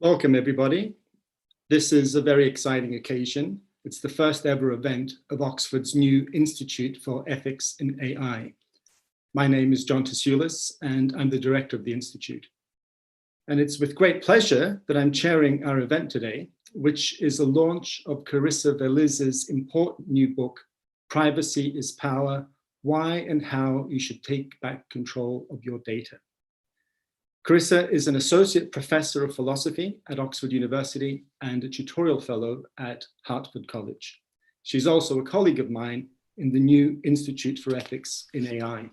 Welcome, everybody. This is a very exciting occasion. It's the first ever event of Oxford's new Institute for Ethics in AI. My name is John Tasioulas, and I'm the director of the Institute. And it's with great pleasure that I'm chairing our event today, which is the launch of Carissa Veliz's important new book, Privacy is Power: Why and How You Should Take Back Control of Your Data. Carissa is an associate professor of philosophy at Oxford University and a tutorial fellow at Hertford College. She's also a colleague of mine in the new Institute for Ethics in AI.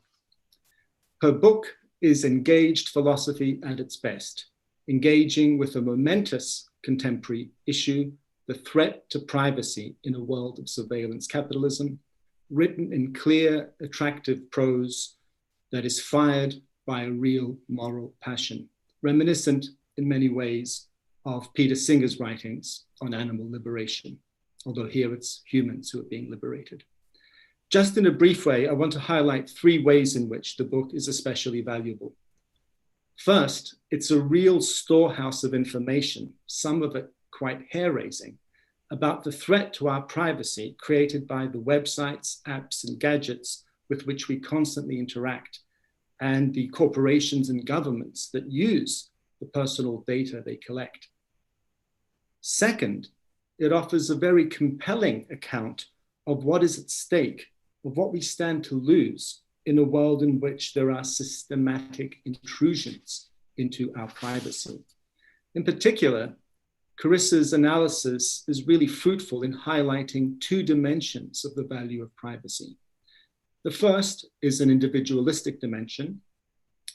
Her book is engaged philosophy at its best, engaging with a momentous contemporary issue, the threat to privacy in a world of surveillance capitalism, written in clear, attractive prose that is fired by a real moral passion, reminiscent in many ways of Peter Singer's writings on animal liberation, although here it's humans who are being liberated. Just in a brief way, I want to highlight three ways in which the book is especially valuable. First, it's a real storehouse of information, some of it quite hair-raising, about the threat to our privacy created by the websites, apps, and gadgets with which we constantly interact, and the corporations and governments that use the personal data they collect. Second, it offers a very compelling account of what is at stake, of what we stand to lose in a world in which there are systematic intrusions into our privacy. In particular, Carissa's analysis is really fruitful in highlighting two dimensions of the value of privacy. The first is an individualistic dimension,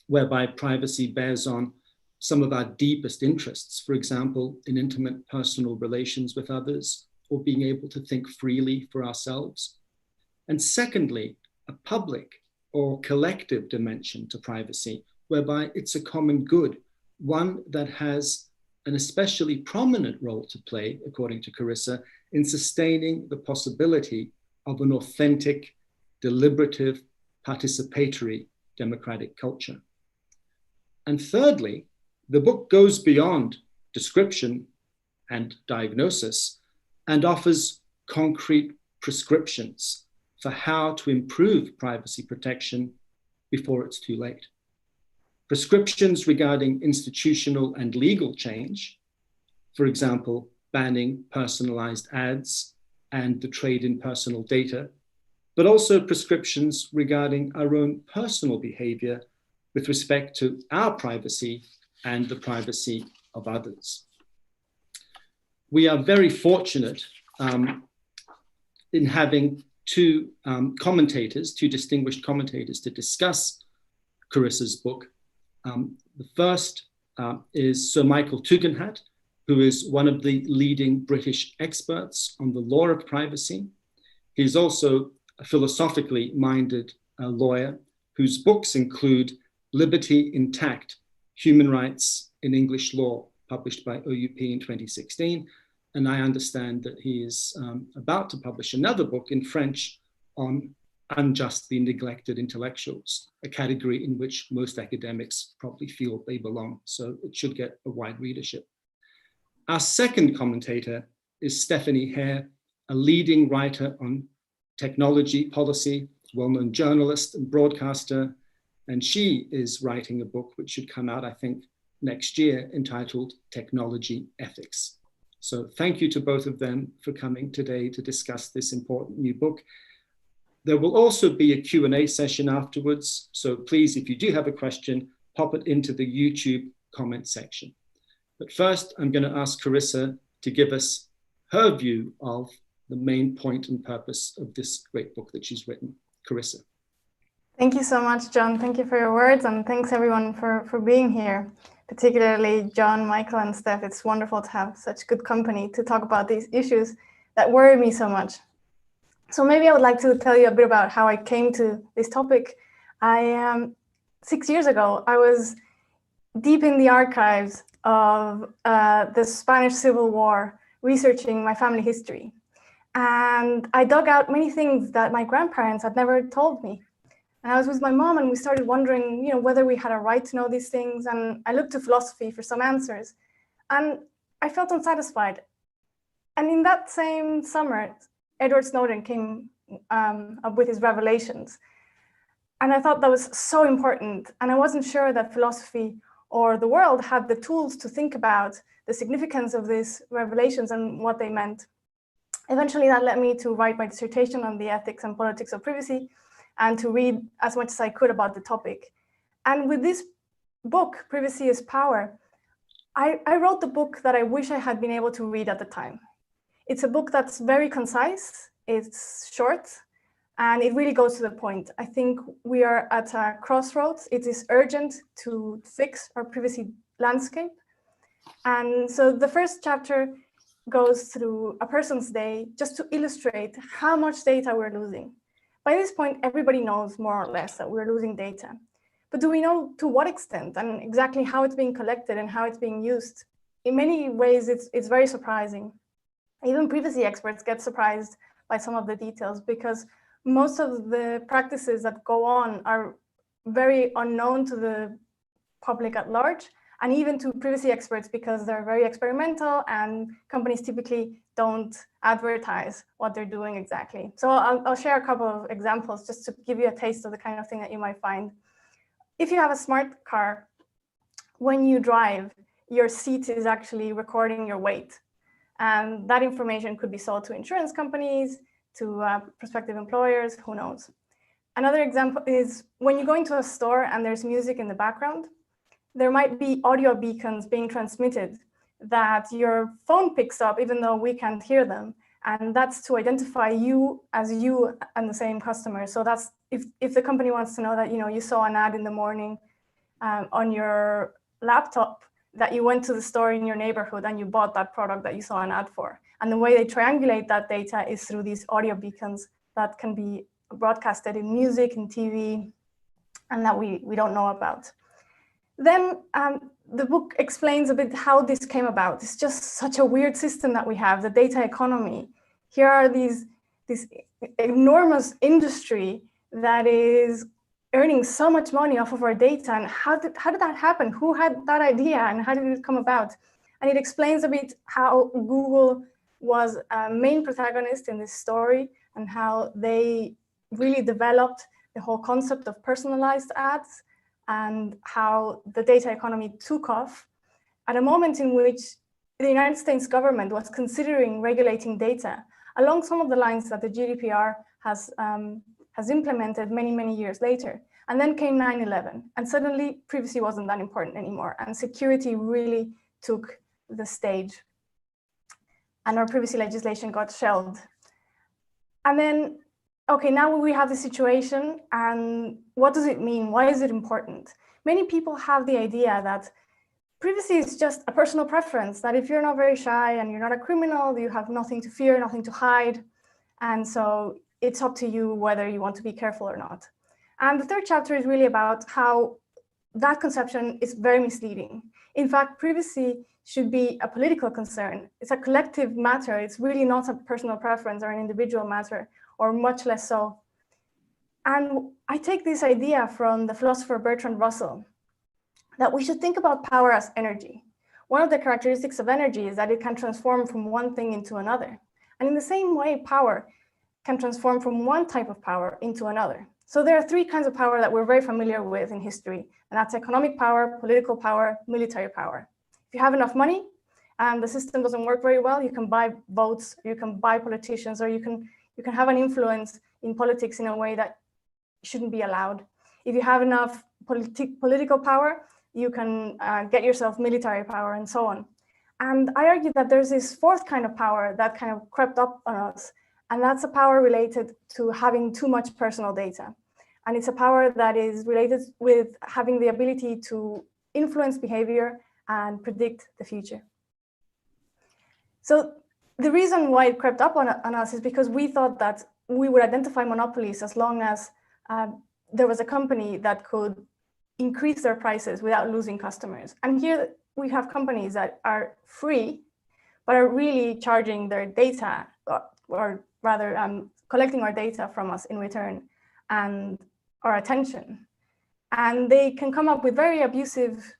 whereby privacy bears on some of our deepest interests, for example, in intimate personal relations with others, or being able to think freely for ourselves. And secondly, a public or collective dimension to privacy, whereby it's a common good, one that has an especially prominent role to play, according to Carissa, in sustaining the possibility of an authentic, deliberative, participatory democratic culture. And thirdly, the book goes beyond description and diagnosis and offers concrete prescriptions for how to improve privacy protection before it's too late. Prescriptions regarding institutional and legal change, for example, banning personalized ads and the trade in personal data, but also prescriptions regarding our own personal behavior with respect to our privacy and the privacy of others. We are very fortunate in having two distinguished commentators to discuss Carissa's book. The first is Sir Michael Tugendhat, who is one of the leading British experts on the law of privacy. He's also a philosophically minded lawyer whose books include Liberty Intact, Human Rights in English Law, published by OUP in 2016. And I understand that he is about to publish another book in French on unjustly neglected intellectuals, a category in which most academics probably feel they belong. So it should get a wide readership. Our second commentator is Stephanie Hare, a leading writer on technology policy, well-known journalist and broadcaster, and she is writing a book which should come out, I think, next year, entitled Technology Ethics. So thank you to both of them for coming today to discuss this important new book. There will also be a Q&A session afterwards, so please, if you do have a question, pop it into the YouTube comment section. But first, I'm going to ask Carissa to give us her view of the main point and purpose of this great book that she's written. Carissa. Thank you so much, John. Thank you for your words, and thanks everyone for being here, particularly John, Michael, and Steph. It's wonderful to have such good company to talk about these issues that worry me so much. So maybe I would like to tell you a bit about how I came to this topic. 6 years ago, I was deep in the archives of the Spanish Civil War, researching my family history. And I dug out many things that my grandparents had never told me. And I was with my mom and we started wondering, whether we had a right to know these things. And I looked to philosophy for some answers. And I felt unsatisfied. And in that same summer, Edward Snowden came up with his revelations. And I thought that was so important. And I wasn't sure that philosophy or the world had the tools to think about the significance of these revelations and what they meant. Eventually, that led me to write my dissertation on the ethics and politics of privacy and to read as much as I could about the topic. And with this book, Privacy is Power, I wrote the book that I wish I had been able to read at the time. It's a book that's very concise, it's short, and it really goes to the point. I think we are at a crossroads. It is urgent to fix our privacy landscape. And so the first chapter goes through a person's day just to illustrate how much data we're losing. By this point, everybody knows more or less that we're losing data. But do we know to what extent and exactly how it's being collected and how it's being used? In many ways, it's very surprising. Even privacy experts get surprised by some of the details because most of the practices that go on are very unknown to the public at large, and even to privacy experts because they're very experimental and companies typically don't advertise what they're doing exactly. So I'll share a couple of examples just to give you a taste of the kind of thing that you might find. If you have a smart car, when you drive, your seat is actually recording your weight. And that information could be sold to insurance companies, to prospective employers, who knows. Another example is when you go into a store and there's music in the background, there might be audio beacons being transmitted that your phone picks up even though we can't hear them. And that's to identify you as you and the same customer. So that's if the company wants to know that you saw an ad in the morning on your laptop, that you went to the store in your neighborhood and you bought that product that you saw an ad for. And the way they triangulate that data is through these audio beacons that can be broadcasted in music and TV and that we don't know about. Then the book explains a bit how this came about. It's just such a weird system that we have, the data economy. Here are this enormous industry that is earning so much money off of our data. And how did that happen? Who had that idea and how did it come about? And it explains a bit how Google was a main protagonist in this story and how they really developed the whole concept of personalized ads and how the data economy took off at a moment in which the United States government was considering regulating data along some of the lines that the Gdpr has implemented many years later. And then came 9/11, and suddenly privacy wasn't that important anymore, and security really took the stage. And our privacy legislation got shelved. And then, okay, now we have the situation, and what does it mean? Why is it important? Many people have the idea that privacy is just a personal preference, that if you're not very shy and you're not a criminal, you have nothing to fear, nothing to hide. And so it's up to you whether you want to be careful or not. And the third chapter is really about how that conception is very misleading. In fact, privacy should be a political concern. It's a collective matter. It's really not a personal preference or an individual matter, or much less so. And I take this idea from the philosopher Bertrand Russell, that we should think about power as energy. One of the characteristics of energy is that it can transform from one thing into another. And in the same way, power can transform from one type of power into another. So there are three kinds of power that we're very familiar with in history, and that's economic power, political power, military power. If you have enough money and the system doesn't work very well, you can buy votes, you can buy politicians, or you can have an influence in politics in a way that shouldn't be allowed. If you have enough political power, you can get yourself military power and so on. And I argue that there's this fourth kind of power that kind of crept up on us, and that's a power related to having too much personal data. And it's a power that is related with having the ability to influence behavior and predict the future. So the reason why it crept up on us is because we thought that we would identify monopolies as long as there was a company that could increase their prices without losing customers. And here we have companies that are free, but are really charging their data, or rather collecting our data from us in return and our attention. And they can come up with very abusive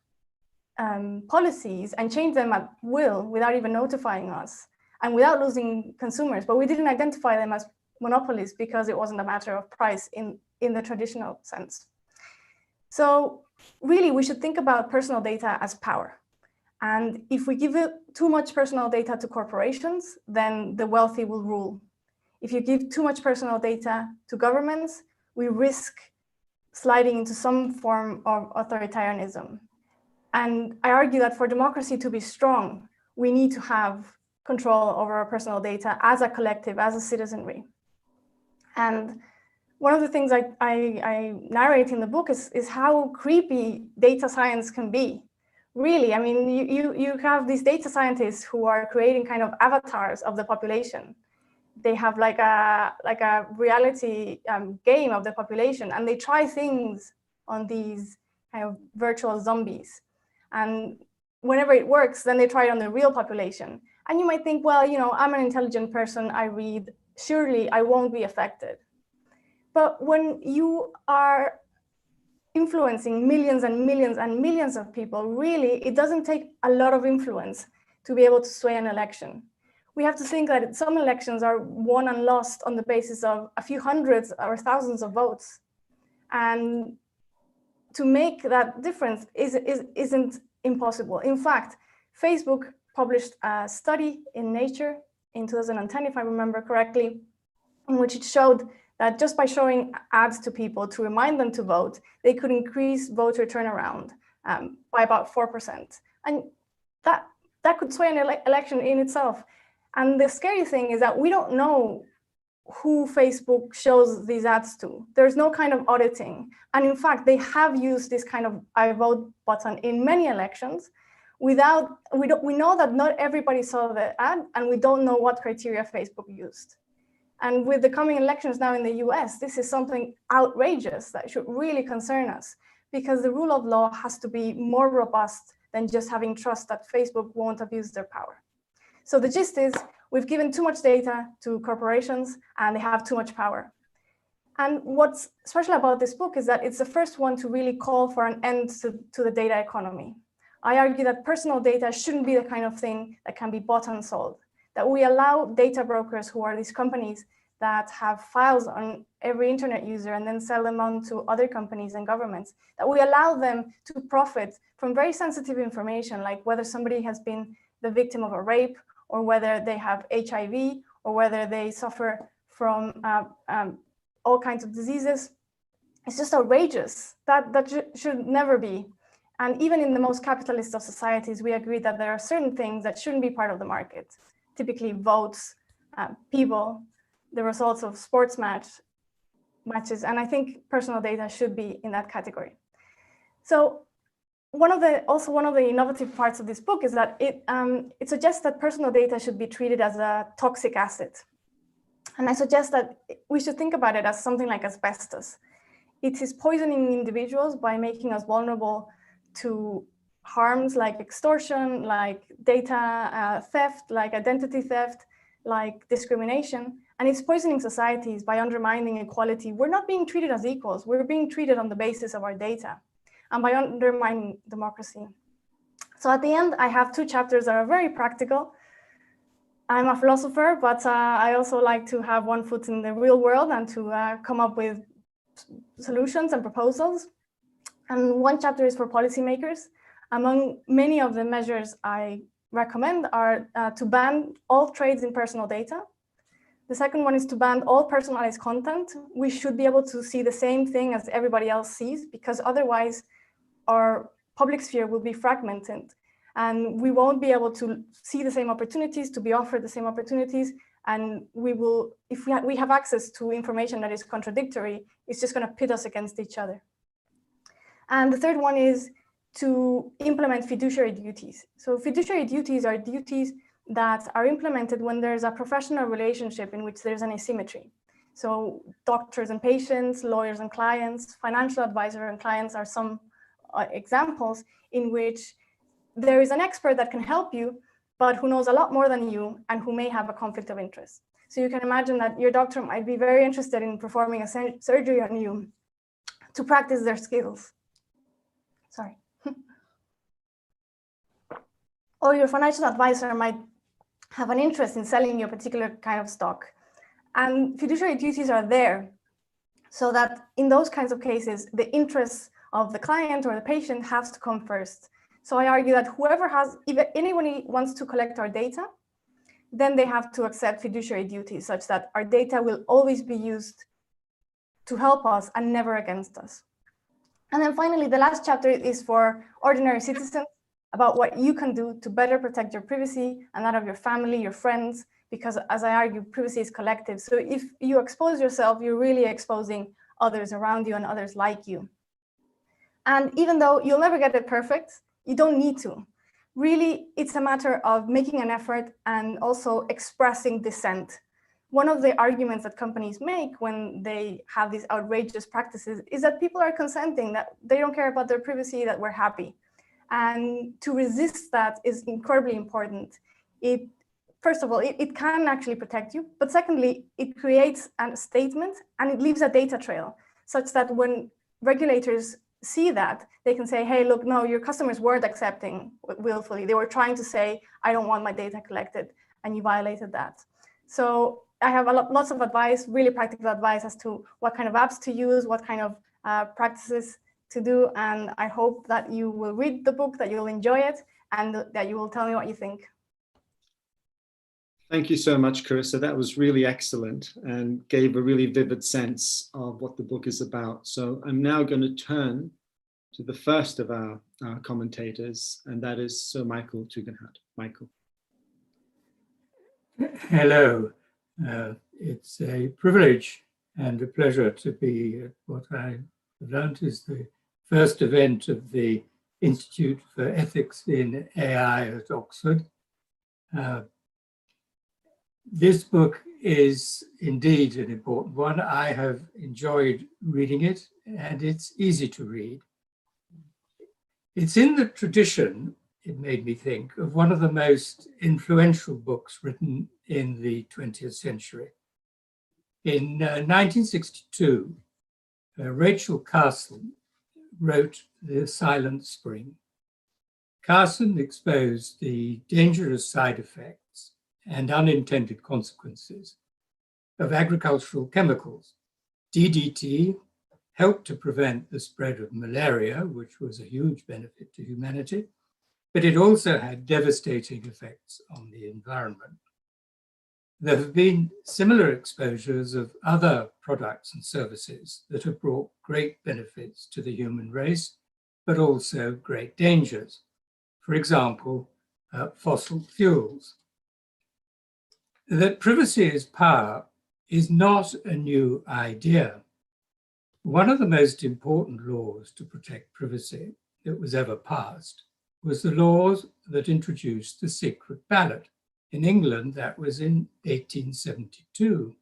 policies and change them at will without even notifying us and without losing consumers. But we didn't identify them as monopolies because it wasn't a matter of price in the traditional sense. So really, we should think about personal data as power. And if we give it too much personal data to corporations, then the wealthy will rule. If you give too much personal data to governments, we risk sliding into some form of authoritarianism. And I argue that for democracy to be strong, we need to have control over our personal data as a collective, as a citizenry. And one of the things I narrate in the book is how creepy data science can be. Really, I mean, you have these data scientists who are creating kind of avatars of the population. They have like a reality game of the population, and they try things on these kind of virtual zombies. And whenever it works, then they try it on the real population. And you might think, well, you know, I'm an intelligent person, I read, surely I won't be affected. But when you are influencing millions and millions and millions of people, really, it doesn't take a lot of influence to be able to sway an election. We have to think that some elections are won and lost on the basis of a few hundreds or thousands of votes. And to make that difference isn't impossible. In fact, Facebook published a study in Nature in 2010, if I remember correctly, in which it showed that just by showing ads to people to remind them to vote, they could increase voter turnaround by about 4%. And that could sway an election in itself. And the scary thing is that we don't know who Facebook shows these ads to. There's no kind of auditing. And in fact, they have used this kind of I vote button in many elections we know that not everybody saw the ad, and we don't know what criteria Facebook used. And with the coming elections now in the US, this is something outrageous that should really concern us, because the rule of law has to be more robust than just having trust that Facebook won't abuse their power. So the gist is, we've given too much data to corporations and they have too much power. And what's special about this book is that it's the first one to really call for an end to the data economy. I argue that personal data shouldn't be the kind of thing that can be bought and sold, that we allow data brokers, who are these companies that have files on every internet user and then sell them on to other companies and governments, that we allow them to profit from very sensitive information, like whether somebody has been the victim of a rape, or whether they have HIV, or whether they suffer from all kinds of diseases. It's just outrageous. That should never be. And even in the most capitalist of societies, we agree that there are certain things that shouldn't be part of the market, typically votes, people, the results of sports matches. And I think personal data should be in that category. So one of the innovative parts of this book is that it suggests that personal data should be treated as a toxic asset. And I suggest that we should think about it as something like asbestos. It is poisoning individuals by making us vulnerable to harms like extortion, like data theft, like identity theft, like discrimination. And it's poisoning societies by undermining equality. We're not being treated as equals. We're being treated on the basis of our data, and by undermining democracy. So at the end, I have 2 chapters that are very practical. I'm a philosopher, but I also like to have one foot in the real world and to come up with solutions and proposals. And one chapter is for policymakers. Among many of the measures I recommend are to ban all trades in personal data. The second one is to ban all personalized content. We should be able to see the same thing as everybody else sees, because otherwise our public sphere will be fragmented and we won't be able to see the same opportunities, to be offered the same opportunities. And we will, if we have access to information that is contradictory, it's just going to pit us against each other. And the third one is to implement fiduciary duties. So fiduciary duties are duties that are implemented when there's a professional relationship in which there's an asymmetry. So doctors and patients, lawyers and clients, financial advisor and clients are some examples in which there is an expert that can help you, but who knows a lot more than you and who may have a conflict of interest. So you can imagine that your doctor might be very interested in performing a surgery on you to practice their skills. Sorry. or your financial advisor might have an interest in selling you a particular kind of stock. And fiduciary duties are there so that in those kinds of cases, the interests of the client or the patient has to come first. So I argue that whoever has, if anybody wants to collect our data, then they have to accept fiduciary duties such that our data will always be used to help us and never against us. And then finally, the last chapter is for ordinary citizens, about what you can do to better protect your privacy and that of your family, your friends, because as I argue, privacy is collective. So if you expose yourself, you're really exposing others around you and others like you. And even though you'll never get it perfect, you don't need to. Really, it's a matter of making an effort and also expressing dissent. One of the arguments that companies make when they have these outrageous practices is that people are consenting, that they don't care about their privacy, that we're happy. And to resist that is incredibly important. First of all, it can actually protect you, but secondly, it creates a statement and it leaves a data trail such that when regulators see that, they can say, hey, look, no, your customers weren't accepting willfully. They were trying to say, I don't want my data collected, and you violated that. So I have lots of advice, really practical advice as to what kind of apps to use, what kind of practices to do. And I hope that you will read the book, that you'll enjoy it, and that you will tell me what you think. Thank you so much, Carissa. That was really excellent and gave a really vivid sense of what the book is about. So I'm now going to turn to the first of our commentators, and that is Sir Michael Tugendhat. Michael. Hello. It's a privilege and a pleasure to be at what I have learned is the first event of the Institute for Ethics in AI at Oxford. This book is indeed an important one. I have enjoyed reading it, and it's easy to read. It's in the tradition, it made me think, of one of the most influential books written in the 20th century. In 1962, Rachel Carson wrote The Silent Spring. Carson exposed the dangerous side effects and unintended consequences of agricultural chemicals. DDT helped to prevent the spread of malaria, which was a huge benefit to humanity, but it also had devastating effects on the environment. There have been similar exposures of other products and services that have brought great benefits to the human race, but also great dangers. For example, fossil fuels. That privacy is power is not a new idea. One of the most important laws to protect privacy that was ever passed was the laws that introduced the secret ballot. In England, that was in 1872.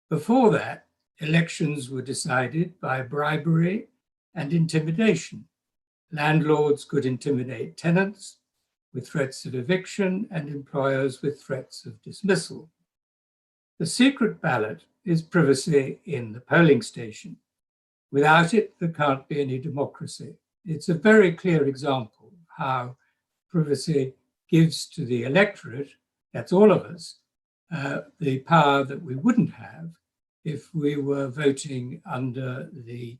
Before that, elections were decided by bribery and intimidation. Landlords could intimidate tenants with threats of eviction and employers with threats of dismissal. The secret ballot is privacy in the polling station. Without it, there can't be any democracy. It's a very clear example of how privacy gives to the electorate, that's all of us, the power that we wouldn't have if we were voting under the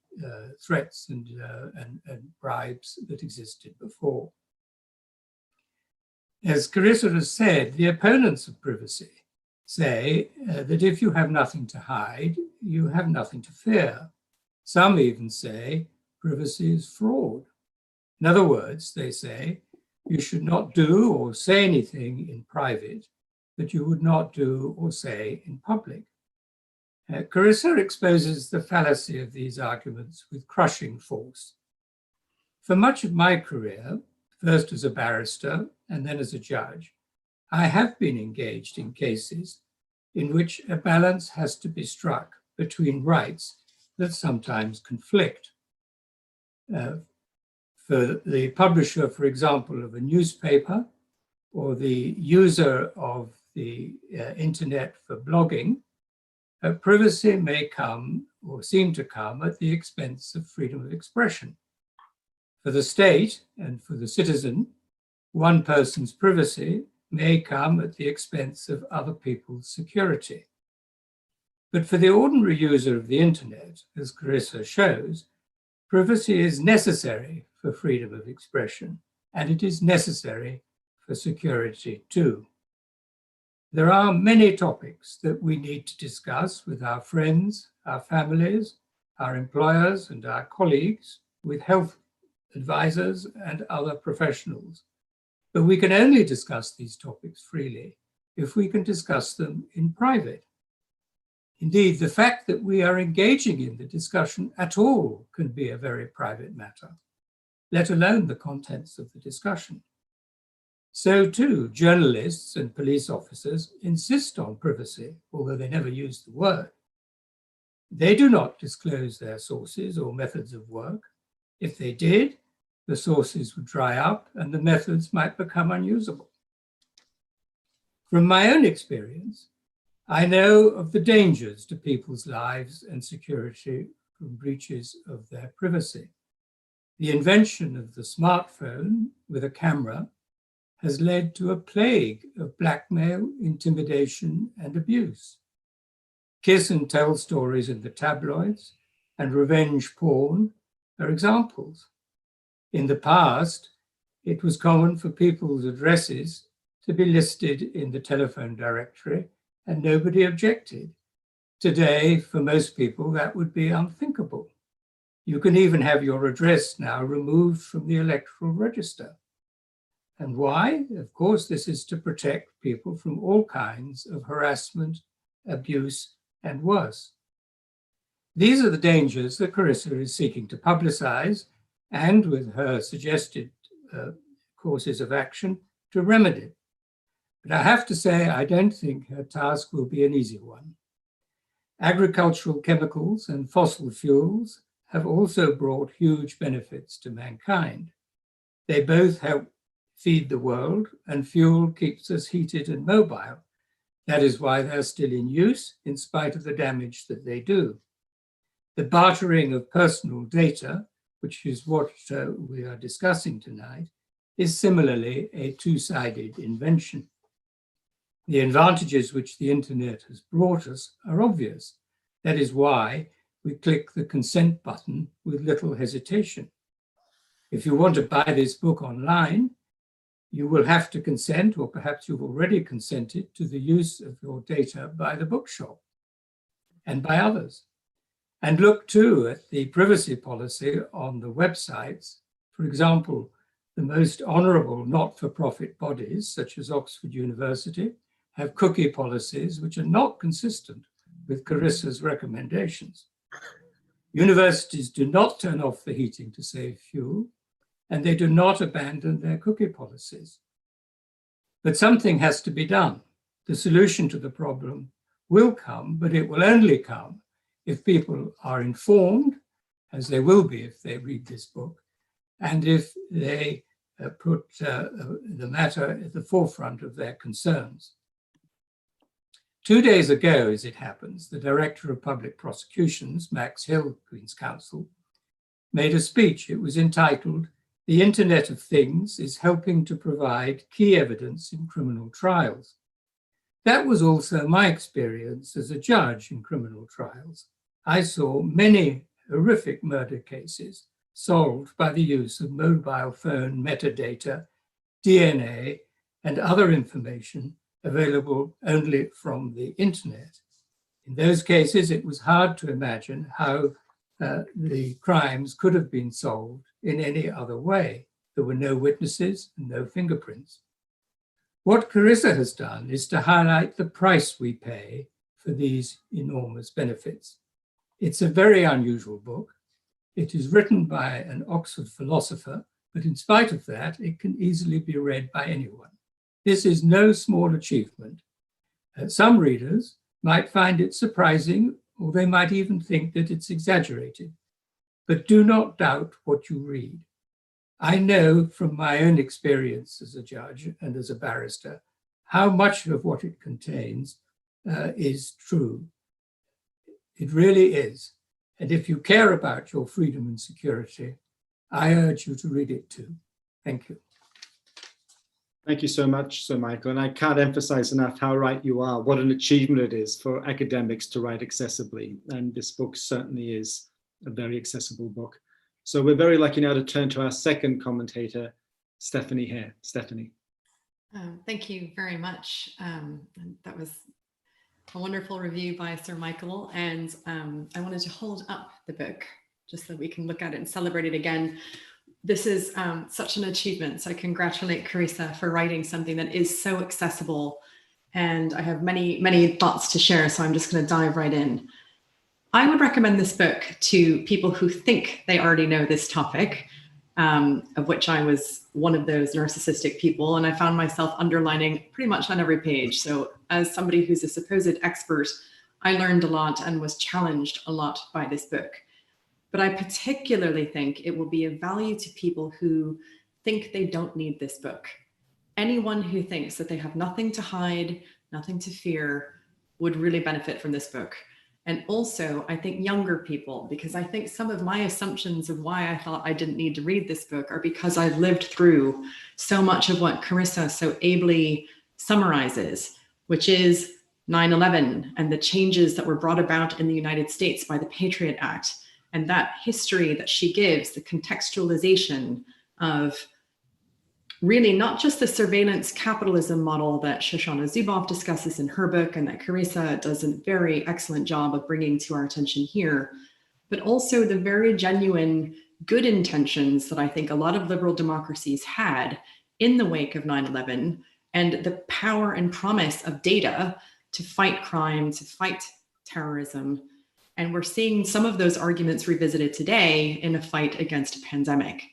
threats and bribes that existed before. As Carissa has said, the opponents of privacy say that if you have nothing to hide, you have nothing to fear. Some even say privacy is fraud. In other words, they say you should not do or say anything in private that you would not do or say in public. Carissa exposes the fallacy of these arguments with crushing force. For much of my career, first as a barrister and then as a judge, I have been engaged in cases in which a balance has to be struck between rights that sometimes conflict. For the publisher, for example, of a newspaper, or the user of the internet for blogging, privacy may come or seem to come at the expense of freedom of expression. For the state and for the citizen, one person's privacy may come at the expense of other people's security. But for the ordinary user of the internet, as Carissa shows, privacy is necessary for freedom of expression, and it is necessary for security too. There are many topics that we need to discuss with our friends, our families, our employers, and our colleagues, with health advisors and other professionals. But we can only discuss these topics freely if we can discuss them in private. Indeed, the fact that we are engaging in the discussion at all can be a very private matter, let alone the contents of the discussion. So too, journalists and police officers insist on privacy, although they never use the word. They do not disclose their sources or methods of work. If they did, the sources would dry up and the methods might become unusable. From my own experience, I know of the dangers to people's lives and security from breaches of their privacy. The invention of the smartphone with a camera has led to a plague of blackmail, intimidation, and abuse. Kiss and tell stories in the tabloids and revenge porn are examples. In the past, it was common for people's addresses to be listed in the telephone directory and nobody objected. Today, for most people, that would be unthinkable. You can even have your address now removed from the electoral register. And why? Of course, this is to protect people from all kinds of harassment, abuse, and worse. These are the dangers that Carissa is seeking to publicize and, with her suggested courses of action, to remedy. But I have to say, I don't think her task will be an easy one. Agricultural chemicals and fossil fuels have also brought huge benefits to mankind. They both help feed the world, and fuel keeps us heated and mobile. That is why they're still in use, in spite of the damage that they do. The bartering of personal data, which is what we are discussing tonight, is similarly a two-sided invention. The advantages which the internet has brought us are obvious. That is why we click the consent button with little hesitation. If you want to buy this book online, you will have to consent, or perhaps you've already consented, to the use of your data by the bookshop and by others. And look too at the privacy policy on the websites. For example, the most honorable not-for-profit bodies, such as Oxford University, have cookie policies which are not consistent with Carissa's recommendations. Universities do not turn off the heating to save fuel, and they do not abandon their cookie policies. But something has to be done. The solution to the problem will come, but it will only come if people are informed, as they will be if they read this book, and if they put the matter at the forefront of their concerns. 2 days ago, as it happens, the Director of Public Prosecutions, Max Hill, Queen's Counsel, made a speech. It was entitled, "The Internet of Things is helping to provide key evidence in criminal trials." That was also my experience as a judge in criminal trials. I saw many horrific murder cases solved by the use of mobile phone metadata, DNA, and other information available only from the internet. In those cases, it was hard to imagine how the crimes could have been solved in any other way. There were no witnesses and no fingerprints. What Carissa has done is to highlight the price we pay for these enormous benefits. It's a very unusual book. It is written by an Oxford philosopher, but in spite of that, it can easily be read by anyone. This is no small achievement. Some readers might find it surprising, or they might even think that it's exaggerated. But do not doubt what you read. I know from my own experience as a judge and as a barrister how much of what it contains is true. It really is. And if you care about your freedom and security, I urge you to read it too. Thank you. Thank you so much, Sir Michael. And I can't emphasize enough how right you are, what an achievement it is for academics to write accessibly. And this book certainly is a very accessible book. So we're very lucky now to turn to our second commentator, Stephanie Hare. Stephanie. Thank you very much. That was a wonderful review by Sir Michael. And I wanted to hold up the book just so we can look at it and celebrate it again. This is such an achievement. So I congratulate Carissa for writing something that is so accessible. And I have many, many thoughts to share. So I'm just going to dive right in. I would recommend this book to people who think they already know this topic, of which I was one of those narcissistic people. And I found myself underlining pretty much on every page. So as somebody who's a supposed expert, I learned a lot and was challenged a lot by this book. But I particularly think it will be of value to people who think they don't need this book. Anyone who thinks that they have nothing to hide, nothing to fear, would really benefit from this book. And also, I think younger people, because I think some of my assumptions of why I thought I didn't need to read this book are because I've lived through so much of what Carissa so ably summarizes, which is 9/11 and the changes that were brought about in the United States by the Patriot Act. And that history that she gives, the contextualization of really not just the surveillance capitalism model that Shoshana Zuboff discusses in her book and that Carissa does a very excellent job of bringing to our attention here, but also the very genuine good intentions that I think a lot of liberal democracies had in the wake of 9/11 and the power and promise of data to fight crime, to fight terrorism. And we're seeing some of those arguments revisited today in a fight against a pandemic.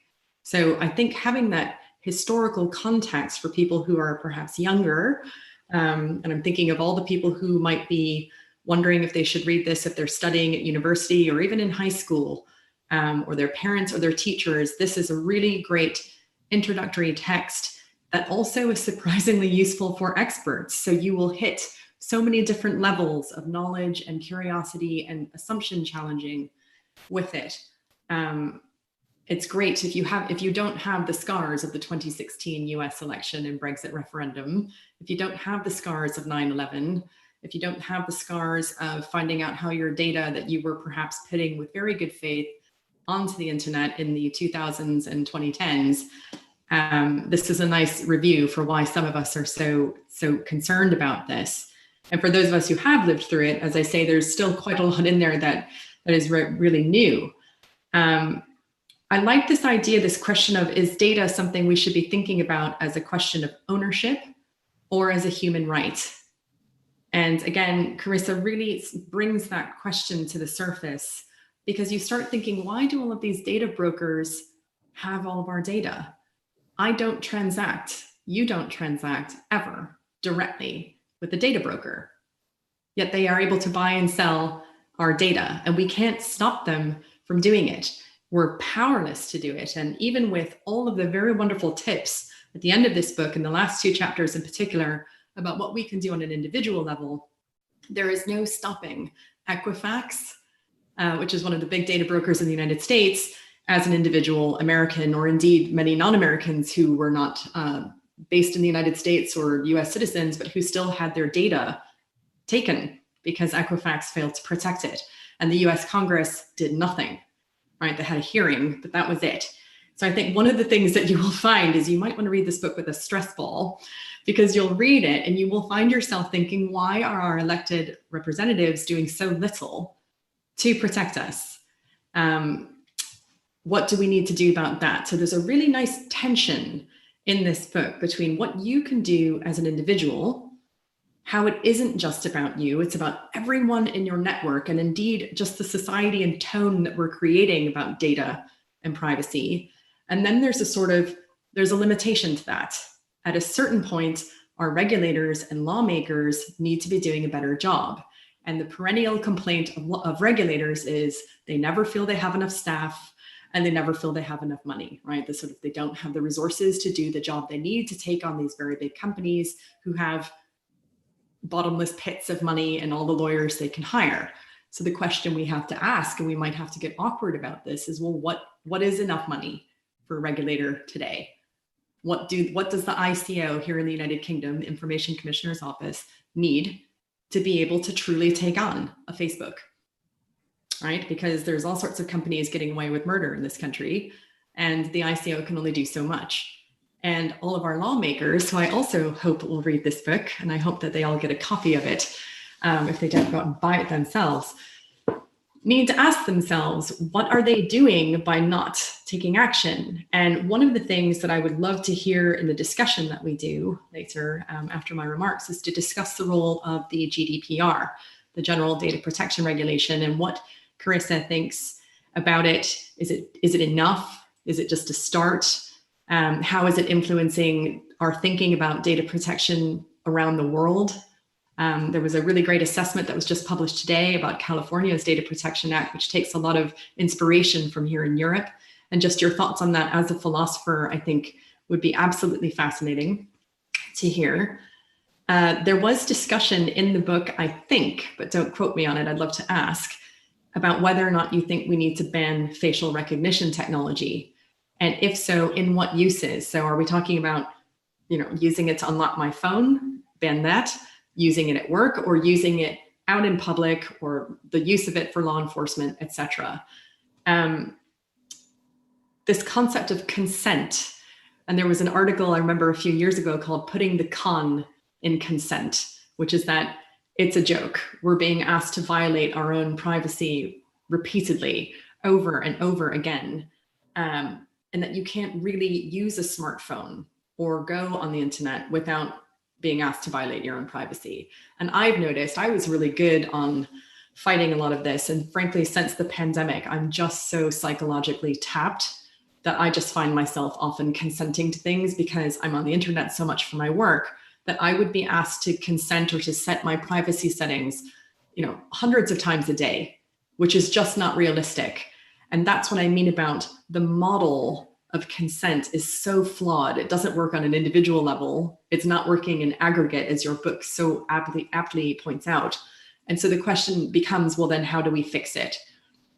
So I think having that historical context for people who are perhaps younger, and I'm thinking of all the people who might be wondering if they should read this if they're studying at university or even in high school, or their parents or their teachers, this is a really great introductory text that also is surprisingly useful for experts. So you will hit so many different levels of knowledge and curiosity and assumption challenging with it. It's great if you don't have the scars of the 2016 US election and Brexit referendum, if you don't have the scars of 9/11, if you don't have the scars of finding out how your data that you were perhaps putting with very good faith onto the internet in the 2000s and 2010s, this is a nice review for why some of us are so concerned about this. And for those of us who have lived through it, as I say, there's still quite a lot in there that is really new. I like this idea, this question of, is data something we should be thinking about as a question of ownership or as a human right? And again, Carissa really brings that question to the surface because you start thinking, why do all of these data brokers have all of our data? I don't transact, you don't transact ever directly with the data broker, yet they are able to buy and sell our data and we can't stop them from doing it. We're powerless to do it. And even with all of the very wonderful tips at the end of this book, in the last 2 chapters in particular, about what we can do on an individual level, there is no stopping Equifax, which is one of the big data brokers in the United States, as an individual American, or indeed many non-Americans who were not based in the United States or US citizens, but who still had their data taken because Equifax failed to protect it. And the US Congress did nothing. Right, they had a hearing, but that was it. So I think one of the things that you will find is you might want to read this book with a stress ball, because you'll read it and you will find yourself thinking, why are our elected representatives doing so little to protect us? What do we need to do about that? So there's a really nice tension in this book between what you can do as an individual, how it isn't just about you, it's about everyone in your network, and indeed just the society and tone that we're creating about data and privacy. And then there's a limitation to that. At a certain point, our regulators and lawmakers need to be doing a better job. And the perennial complaint of regulators is they never feel they have enough staff and they never feel they have enough money, right? They don't have the resources to do the job they need to take on these very big companies who have bottomless pits of money and all the lawyers they can hire. So the question we have to ask, and we might have to get awkward about this, is, well, what is enough money for a regulator today? what does the ICO here in the United Kingdom, Information Commissioner's Office, need to be able to truly take on a Facebook, right? Because there's all sorts of companies getting away with murder in this country, and the ICO can only do so much. And all of our lawmakers, who I also hope will read this book, and I hope that they all get a copy of it if they don't go out and buy it themselves, need to ask themselves, what are they doing by not taking action? And one of the things that I would love to hear in the discussion that we do later after my remarks is to discuss the role of the GDPR, the General Data Protection Regulation, and what Carissa thinks about it. Is it enough? Is it just a start? How is it influencing our thinking about data protection around the world? There was a really great assessment that was just published today about California's Data Protection Act, which takes a lot of inspiration from here in Europe. And just your thoughts on that as a philosopher, I think would be absolutely fascinating to hear. There was discussion in the book, I think, but don't quote me on it, I'd love to ask, about whether or not you think we need to ban facial recognition technology. And if so, in what uses? So are we talking about, using it to unlock my phone, ban that, using it at work, or using it out in public, or the use of it for law enforcement, etc. This concept of consent, and there was an article I remember a few years ago called "Putting the Con in Consent," which is that it's a joke. We're being asked to violate our own privacy repeatedly, over and over again. And that you can't really use a smartphone or go on the internet without being asked to violate your own privacy. And I've noticed I was really good on fighting a lot of this. And frankly, since the pandemic, I'm just so psychologically tapped that I just find myself often consenting to things because I'm on the internet so much for my work that I would be asked to consent or to set my privacy settings, hundreds of times a day, which is just not realistic. And that's what I mean about the model of consent is so flawed. It doesn't work on an individual level. It's not working in aggregate, as your book so aptly points out. And so the question becomes, well, then how do we fix it?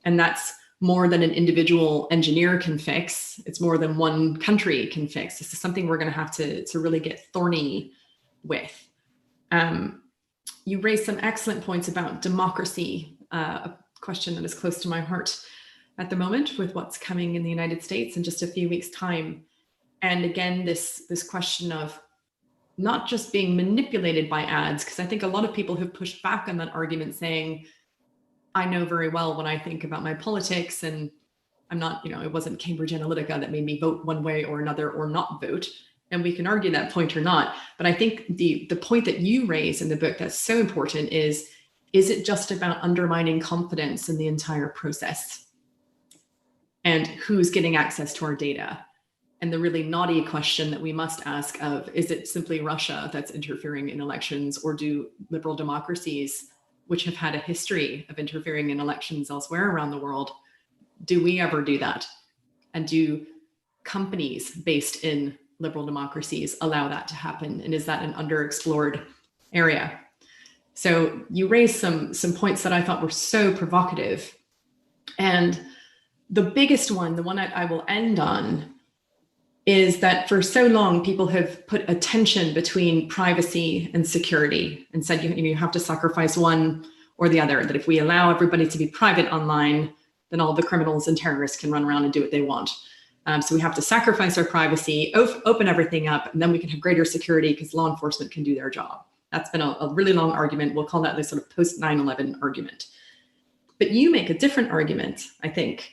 And that's more than an individual engineer can fix. It's more than one country can fix. This is something we're going to have to really get thorny with. You raised some excellent points about democracy, a question that is close to my heart at the moment with what's coming in the United States in just a few weeks' time. And again, this question of not just being manipulated by ads, because I think a lot of people have pushed back on that argument saying, I know very well when I think about my politics, and I'm not, it wasn't Cambridge Analytica that made me vote one way or another or not vote. And we can argue that point or not. But I think the point that you raise in the book that's so important is it just about undermining confidence in the entire process? And who's getting access to our data? And the really naughty question that we must ask of, is it simply Russia that's interfering in elections, or do liberal democracies, which have had a history of interfering in elections elsewhere around the world, do we ever do that? And do companies based in liberal democracies allow that to happen? And is that an underexplored area? So you raised some points that I thought were so provocative. And the biggest one, the one I will end on, is that for so long, people have put a tension between privacy and security and said, you have to sacrifice one or the other, that if we allow everybody to be private online, then all the criminals and terrorists can run around and do what they want. So we have to sacrifice our privacy, open everything up, and then we can have greater security because law enforcement can do their job. That's been a really long argument. We'll call that the sort of post 9/11 argument. But you make a different argument, I think,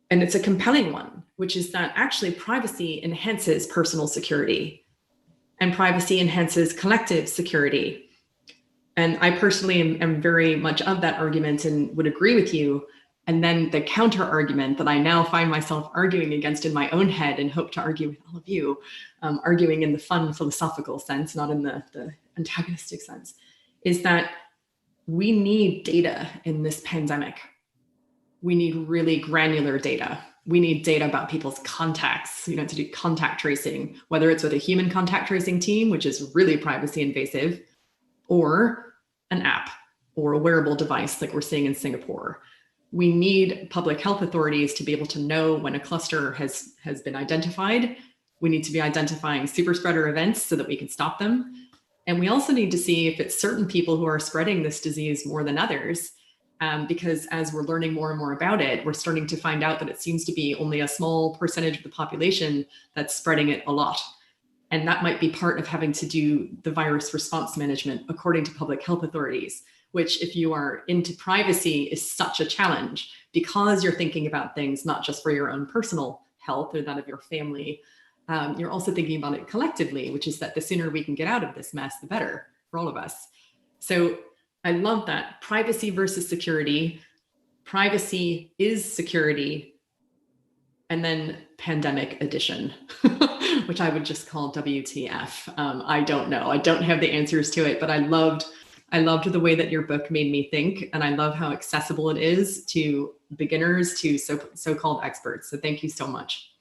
and it's a compelling one, which is that actually privacy enhances personal security and privacy enhances collective security. And I personally am very much of that argument and would agree with you. And then the counter argument that I now find myself arguing against in my own head and hope to argue with all of you, arguing in the fun philosophical sense, not in the antagonistic sense, is that we need data in this pandemic. We need really granular data. We need data about people's contacts, to do contact tracing, whether it's with a human contact tracing team, which is really privacy invasive, or an app or a wearable device like we're seeing in Singapore. We need public health authorities to be able to know when a cluster has been identified We need to be identifying super spreader events so that we can stop them. And we also need to see if it's certain people who are spreading this disease more than others, because as we're learning more and more about it, we're starting to find out that it seems to be only a small percentage of the population that's spreading it a lot. And that might be part of having to do the virus response management according to public health authorities, which, if you are into privacy, is such a challenge, because you're thinking about things not just for your own personal health or that of your family. You're also thinking about it collectively, which is that the sooner we can get out of this mess, the better for all of us. So I love that. Privacy versus security. Privacy is security. And then pandemic edition, which I would just call WTF. I don't know. I don't have the answers to it, but I loved the way that your book made me think. And I love how accessible it is to beginners, to so-called experts. So thank you so much.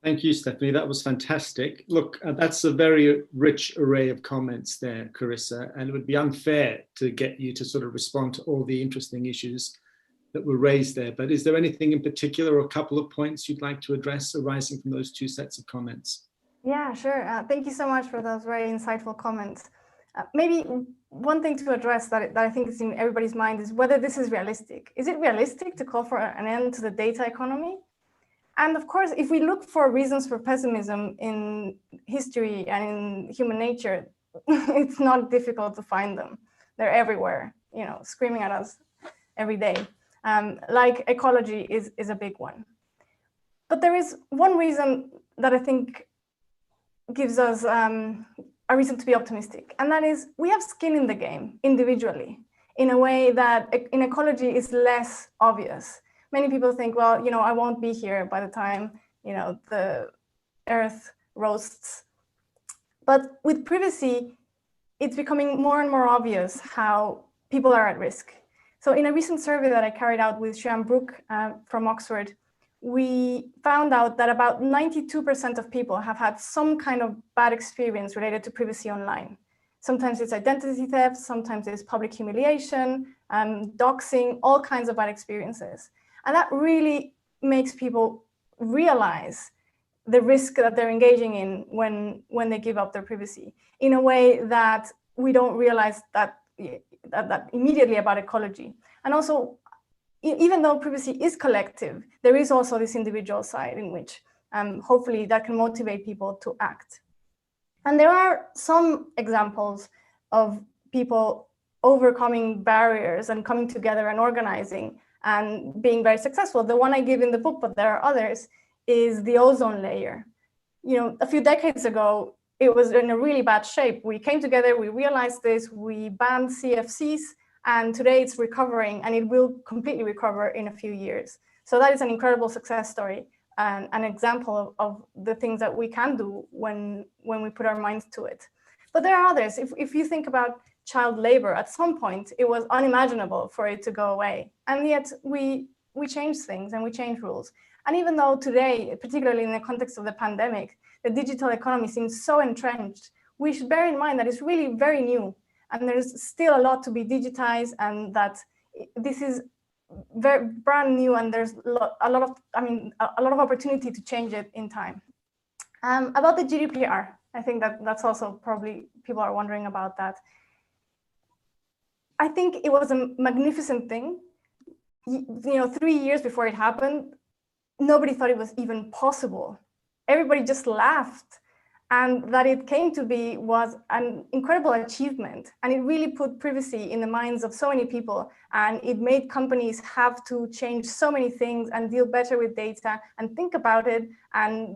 Thank you, Stephanie. That was fantastic. Look, that's a very rich array of comments there, Carissa, and it would be unfair to get you to sort of respond to all the interesting issues that were raised there. But is there anything in particular, or a couple of points you'd like to address arising from those two sets of comments? Yeah, sure. Thank you so much for those very insightful comments. Maybe one thing to address that I think is in everybody's mind is whether this is realistic. Is it realistic to call for an end to the data economy? And of course, if we look for reasons for pessimism in history and in human nature, it's not difficult to find them. They're everywhere, you know, screaming at us every day. Like ecology is a big one. But there is one reason that I think gives us a reason to be optimistic. And that is, we have skin in the game individually in a way that in ecology is less obvious. Many people think, well, you know, I won't be here by the time, you know, the earth roasts. But with privacy, it's becoming more and more obvious how people are at risk. So in a recent survey that I carried out with Sian Brook from Oxford, we found out that about 92% of people have had some kind of bad experience related to privacy online. Sometimes it's identity theft, sometimes it's public humiliation, doxing, all kinds of bad experiences. And that really makes people realize the risk that they're engaging in when they give up their privacy in a way that we don't realize that immediately about ecology. And also, even though privacy is collective, there is also this individual side in which hopefully that can motivate people to act. And there are some examples of people overcoming barriers and coming together and organizing and being very successful. The one I give in the book, but there are others, is the ozone layer. You know, a few decades ago, it was in a really bad shape. We came together, we realized this, we banned CFCs, and today it's recovering, and it will completely recover in a few years. So that is an incredible success story and an example of the things that we can do when we put our minds to it. But there are others. If you think about child labor, at some point, it was unimaginable for it to go away. And yet we change things and we change rules. And even though today, particularly in the context of the pandemic, the digital economy seems so entrenched, we should bear in mind that it's really very new. And there's still a lot to be digitized, and that this is very brand new, and there's a lot of opportunity to change it in time. About the GDPR, I think that's also probably people are wondering about that. I think it was a magnificent thing. You know, 3 years before it happened, nobody thought it was even possible. Everybody just laughed. And that it came to be was an incredible achievement. And it really put privacy in the minds of so many people. And it made companies have to change so many things and deal better with data and think about it and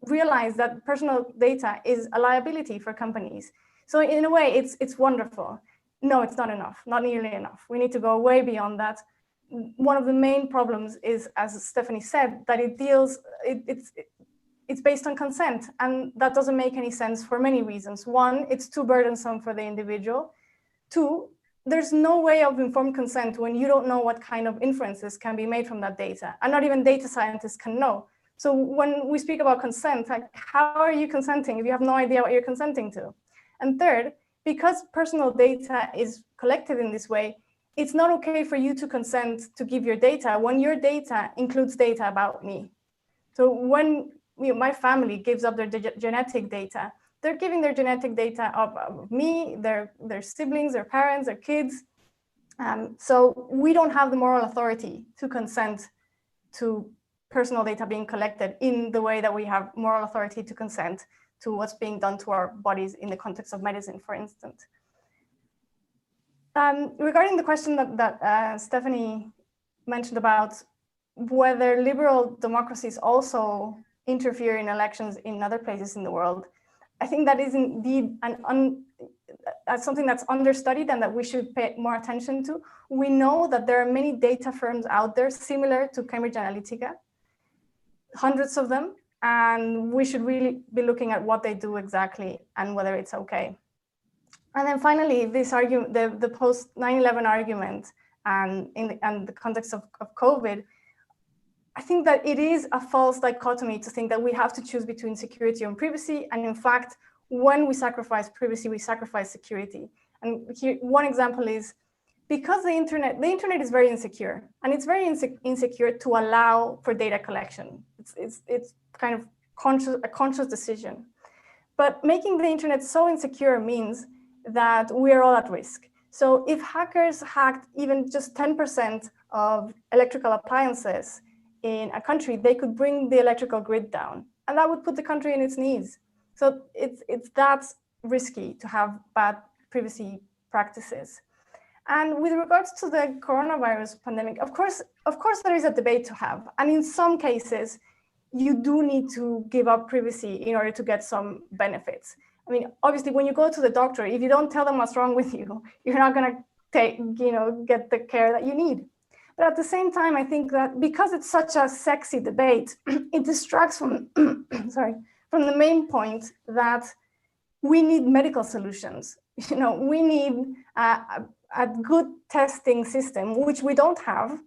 realize that personal data is a liability for companies. So in a way, it's wonderful. No, it's not enough, not nearly enough. We need to go way beyond that. One of the main problems is, as Stephanie said, that it's based on consent, and that doesn't make any sense for many reasons. One, it's too burdensome for the individual. Two, there's no way of informed consent when you don't know what kind of inferences can be made from that data, and not even data scientists can know. So when we speak about consent, like, how are you consenting if you have no idea what you're consenting to? And third, because personal data is collected in this way, it's not okay for you to consent to give your data when your data includes data about me. So when my family gives up their genetic data. They're giving their genetic data of me, their siblings, their parents, their kids. So we don't have the moral authority to consent to personal data being collected in the way that we have moral authority to consent to what's being done to our bodies in the context of medicine, for instance. Regarding the question that Stephanie mentioned about whether liberal democracies also interfere in elections in other places in the world, I think that is indeed something that's understudied and that we should pay more attention to. We know that there are many data firms out there similar to Cambridge Analytica, hundreds of them, and we should really be looking at what they do exactly and whether it's okay. And then finally, this argument, the post 9/11 argument, and in the context of COVID, I think that it is a false dichotomy to think that we have to choose between security and privacy. And in fact, when we sacrifice privacy, we sacrifice security. And here, one example is because the internet is very insecure, and it's very insecure to allow for data collection. It's kind of a conscious decision. But making the internet so insecure means that we're all at risk. So if hackers hacked even just 10% of electrical appliances in a country, they could bring the electrical grid down, and that would put the country in its knees. So it's that risky to have bad privacy practices. And with regards to the coronavirus pandemic, of course there is a debate to have. And in some cases, you do need to give up privacy in order to get some benefits. I mean, obviously, when you go to the doctor, if you don't tell them what's wrong with you, you're not going to get the care that you need. But at the same time, I think that because it's such a sexy debate, it distracts from, from the main point that we need medical solutions. We need a good testing system, which we don't have.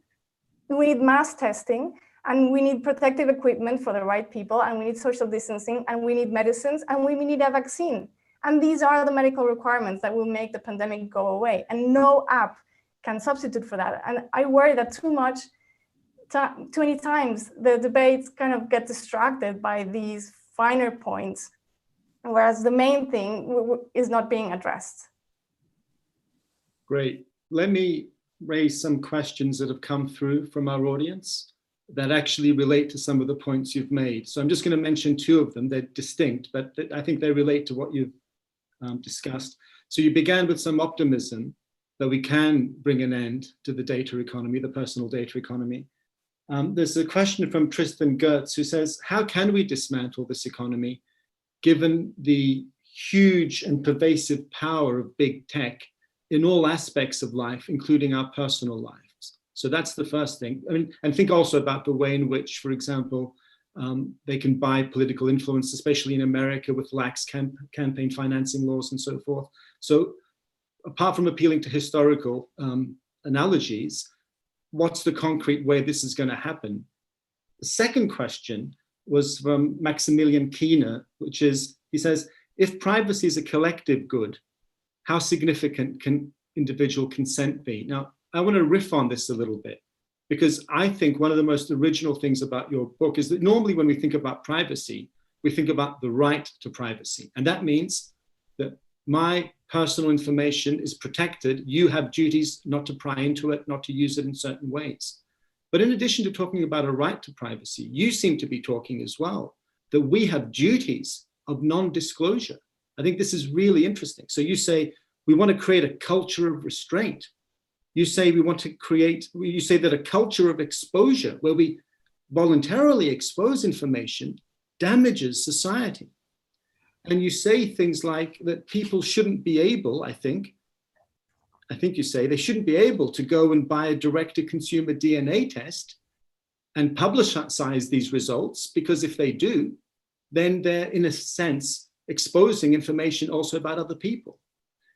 We need mass testing, and we need protective equipment for the right people, and we need social distancing, and we need medicines, and we need a vaccine. And these are the medical requirements that will make the pandemic go away. And no app can substitute for that. And I worry that too many times the debates kind of get distracted by these finer points, whereas the main thing is not being addressed. Great. Let me raise some questions that have come through from our audience that actually relate to some of the points you've made. So I'm just going to mention two of them. They're distinct, but I think they relate to what you've discussed. So you began with some optimism that we can bring an end to the data economy, the personal data economy. There's a question from Tristan Gertz who says, how can we dismantle this economy given the huge and pervasive power of big tech in all aspects of life, including our personal lives? So that's the first thing. I mean, and think also about the way in which, for example, they can buy political influence, especially in America with lax campaign financing laws and so forth. So apart from appealing to historical analogies, what's the concrete way this is going to happen? The second question was from Maximilian Kiener, which is, he says, if privacy is a collective good, how significant can individual consent be? Now, I want to riff on this a little bit, because I think one of the most original things about your book is that normally when we think about privacy, we think about the right to privacy. And that means that my personal information is protected. You have duties not to pry into it, not to use it in certain ways. But in addition to talking about a right to privacy, you seem to be talking as well that we have duties of non-disclosure. I think this is really interesting. So you say we want to create a culture of restraint. You say we want to create, you say that a culture of exposure where we voluntarily expose information damages society. And you say things like that people shouldn't be able, I think you say they shouldn't be able to go and buy a direct-to-consumer DNA test and publicize these results, because if they do, then they're in a sense exposing information also about other people.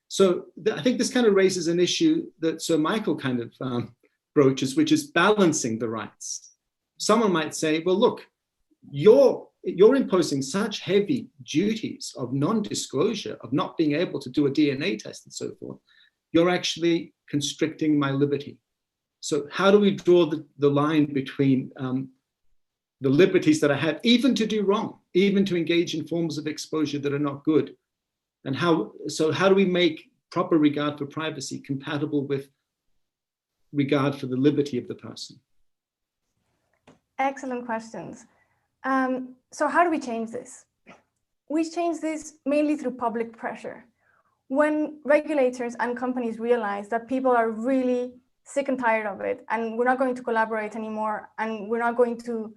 So I think this kind of raises an issue that Sir Michael kind of broaches, which is balancing the rights. Someone might say, well, look, you're imposing such heavy duties of non-disclosure, of not being able to do a DNA test and so forth. You're actually constricting my liberty. So how do we draw the line between the liberties that I have, even to do wrong, even to engage in forms of exposure that are not good. And how do we make proper regard for privacy compatible with regard for the liberty of the person? Excellent questions. So how do we change this? We change this mainly through public pressure. When regulators and companies realize that people are really sick and tired of it, and we're not going to collaborate anymore, and we're not going to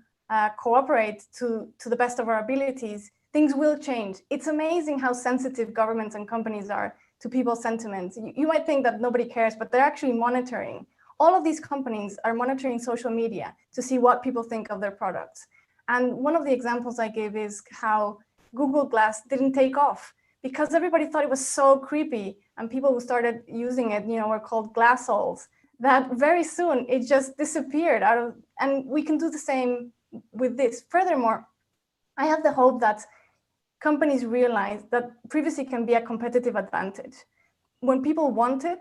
cooperate to the best of our abilities, things will change. It's amazing how sensitive governments and companies are to people's sentiments. You might think that nobody cares, but they're actually monitoring. All of these companies are monitoring social media to see what people think of their products. And one of the examples I gave is how Google Glass didn't take off because everybody thought it was so creepy, and people who started using it, were called glassholes, that very soon it just disappeared out of, and we can do the same with this. Furthermore, I have the hope that companies realize that privacy can be a competitive advantage. When people want it,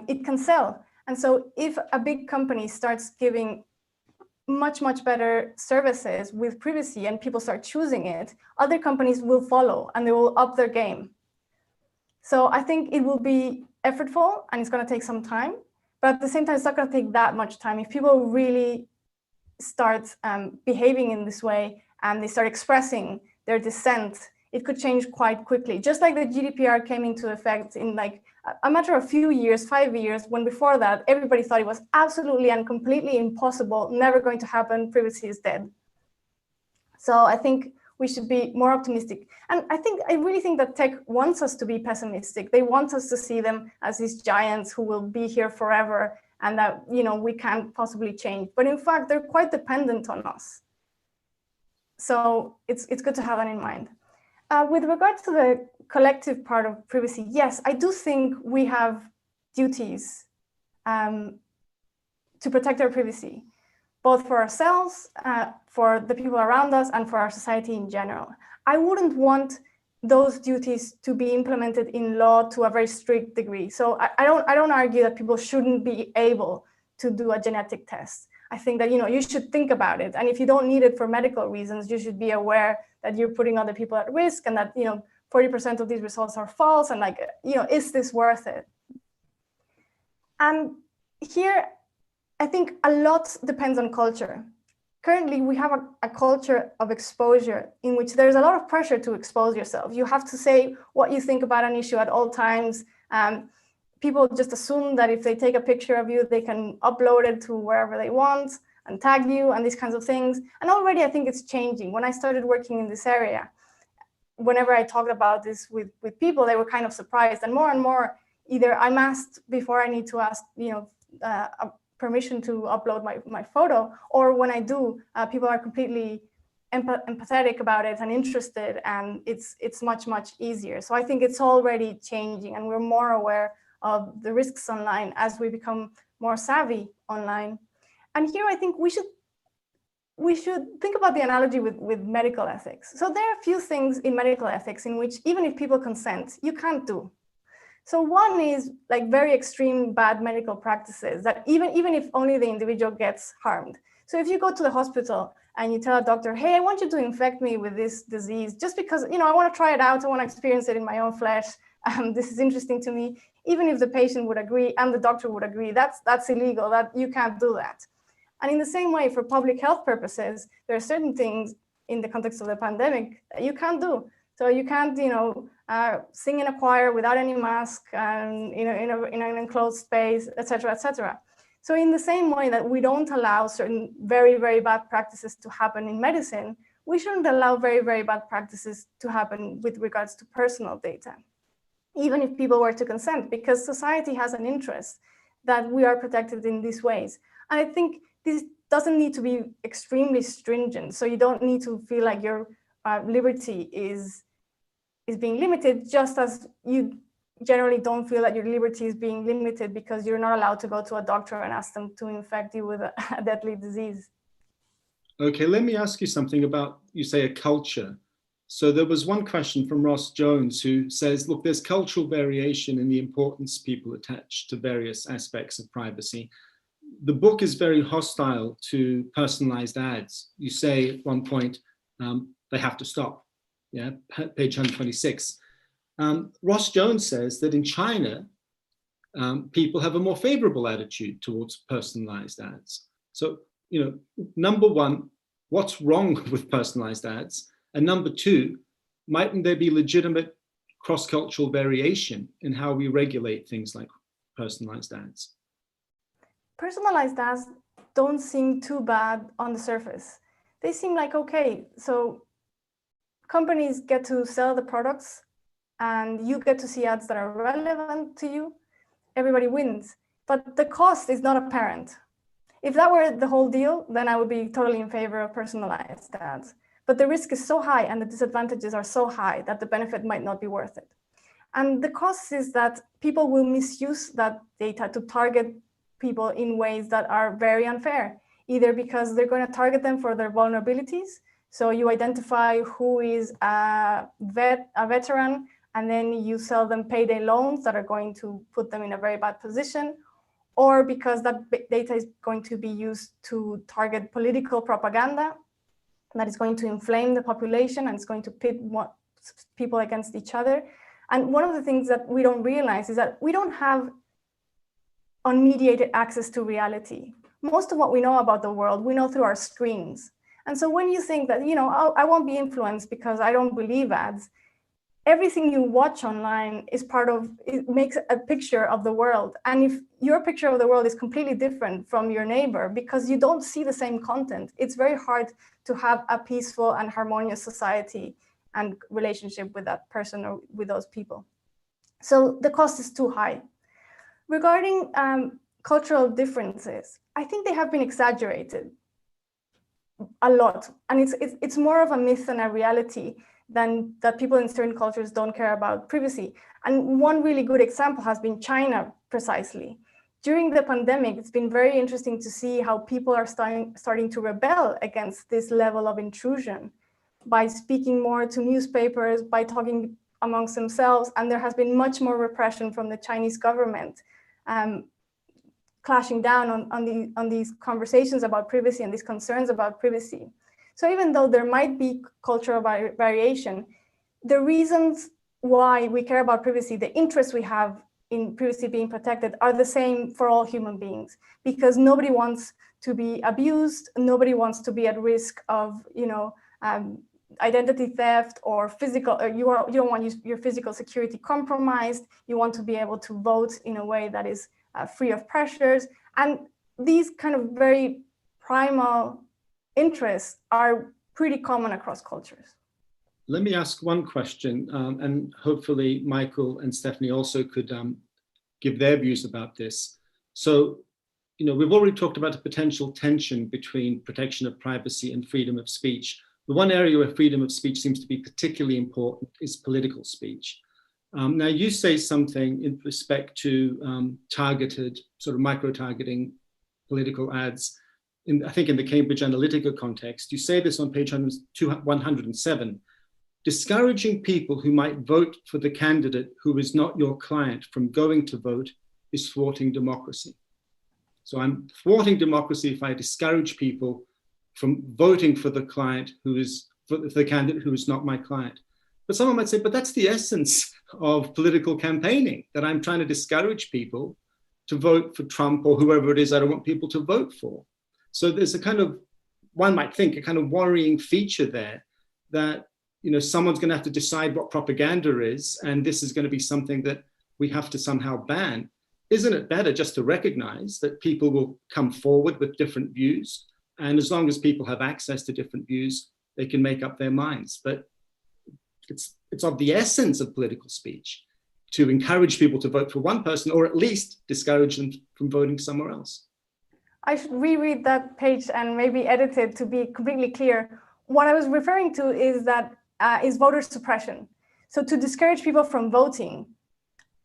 it can sell. And so if a big company starts giving much, much better services with privacy and people start choosing it, other companies will follow and they will up their game. So I think it will be effortful and it's going to take some time, but at the same time, it's not going to take that much time. If people really start behaving in this way and they start expressing their dissent, it could change quite quickly. Just like the GDPR came into effect in like a matter of few years, 5 years, when before that, everybody thought it was absolutely and completely impossible, never going to happen, privacy is dead. So I think we should be more optimistic. And I really think that tech wants us to be pessimistic. They want us to see them as these giants who will be here forever and that, we can't possibly change. But in fact, they're quite dependent on us. So it's good to have that in mind. With regard to the collective part of privacy, yes, I do think we have duties to protect our privacy, both for ourselves, for the people around us, and for our society in general. I wouldn't want those duties to be implemented in law to a very strict degree. So I don't argue that people shouldn't be able to do a genetic test. I think that you should think about it, and if you don't need it for medical reasons, you should be aware that you're putting other people at risk, and that 40% of these results are false, and is this worth it? And here, I think a lot depends on culture. Currently, we have a culture of exposure in which there's a lot of pressure to expose yourself. You have to say what you think about an issue at all times. People just assume that if they take a picture of you, they can upload it to wherever they want and tag you and these kinds of things. And already I think it's changing. When I started working in this area, whenever I talked about this with people, they were kind of surprised. And more, either I'm asked before I need to ask, permission to upload my photo, or when I do, people are completely empathetic about it and interested, and it's much, much easier. So I think it's already changing, and we're more aware of the risks online as we become more savvy online. And here I think we should think about the analogy with medical ethics. So there are a few things in medical ethics in which even if people consent, you can't do. So one is like very extreme bad medical practices that even if only the individual gets harmed. So if you go to the hospital and you tell a doctor, hey, I want you to infect me with this disease just because, I want to try it out, I want to experience it in my own flesh. This is interesting to me. Even if the patient would agree and the doctor would agree, that's illegal, that you can't do that. And in the same way, for public health purposes, there are certain things in the context of the pandemic that you can't do. So you can't, sing in a choir without any mask, and in an enclosed space, et cetera, et cetera. So in the same way that we don't allow certain very, very bad practices to happen in medicine, we shouldn't allow very, very bad practices to happen with regards to personal data, even if people were to consent, because society has an interest that we are protected in these ways. And I think this doesn't need to be extremely stringent. So you don't need to feel like your liberty is being limited, just as you generally don't feel that your liberty is being limited because you're not allowed to go to a doctor and ask them to infect you with a deadly disease. Okay, let me ask you something about, you say, a culture. So there was one question from Ross Jones who says, look, there's cultural variation in the importance people attach to various aspects of privacy. the book is very hostile to personalized ads. You say at one point, they have to stop, yeah, page 126. Ross Jones says that in China, people have a more favorable attitude towards personalized ads. So, number one, what's wrong with personalized ads? And number two, mightn't there be legitimate cross-cultural variation in how we regulate things like personalized ads? Personalized ads don't seem too bad on the surface. They seem like, okay, so companies get to sell the products and you get to see ads that are relevant to you. Everybody wins, but the cost is not apparent. If that were the whole deal, then I would be totally in favor of personalized ads. But the risk is so high and the disadvantages are so high that the benefit might not be worth it. And the cost is that people will misuse that data to target people in ways that are very unfair, either because they're going to target them for their vulnerabilities. So you identify who is a veteran, and then you sell them payday loans that are going to put them in a very bad position, or because that data is going to be used to target political propaganda that is going to inflame the population and it's going to pit people against each other. And one of the things that we don't realize is that we don't have unmediated access to reality. Most of what we know about the world, we know through our screens. And so when you think that, I won't be influenced because I don't believe ads, everything you watch online is it makes a picture of the world. And if your picture of the world is completely different from your neighbor because you don't see the same content, it's very hard to have a peaceful and harmonious society and relationship with that person or with those people. So the cost is too high. Regarding cultural differences, I think they have been exaggerated a lot. And it's more of a myth than a reality than that people in certain cultures don't care about privacy. And one really good example has been China, precisely. During the pandemic, it's been very interesting to see how people are starting to rebel against this level of intrusion by speaking more to newspapers, by talking amongst themselves. And there has been much more repression from the Chinese government, clashing down on these conversations about privacy and these concerns about privacy. So even though there might be cultural variation, the reasons why we care about privacy, the interests we have in privacy being protected are the same for all human beings, because nobody wants to be abused, nobody wants to be at risk of, identity theft or physical, or you don't want your physical security compromised. You want to be able to vote in a way that is free of pressures. And these kind of very primal interests are pretty common across cultures. Let me ask one question, and hopefully Michael and Stephanie also could give their views about this. So, we've already talked about the potential tension between protection of privacy and freedom of speech. The one area where freedom of speech seems to be particularly important is political speech. Now, you say something in respect to targeted, sort of micro-targeting political ads. I think in the Cambridge Analytica context, you say this on page 107, discouraging people who might vote for the candidate who is not your client from going to vote is thwarting democracy. So I'm thwarting democracy if I discourage people from voting for the candidate who is not my client. But someone might say, but that's the essence of political campaigning, that I'm trying to discourage people to vote for Trump or whoever it is I don't want people to vote for. So there's a kind of, one might think, a kind of worrying feature there that, someone's going to have to decide what propaganda is, and this is going to be something that we have to somehow ban. Isn't it better just to recognize that people will come forward with different views, and as long as people have access to different views, they can make up their minds? But it's of the essence of political speech to encourage people to vote for one person, or at least discourage them from voting somewhere else. I should reread that page and maybe edit it to be completely clear. What I was referring to is that is voter suppression. So to discourage people from voting,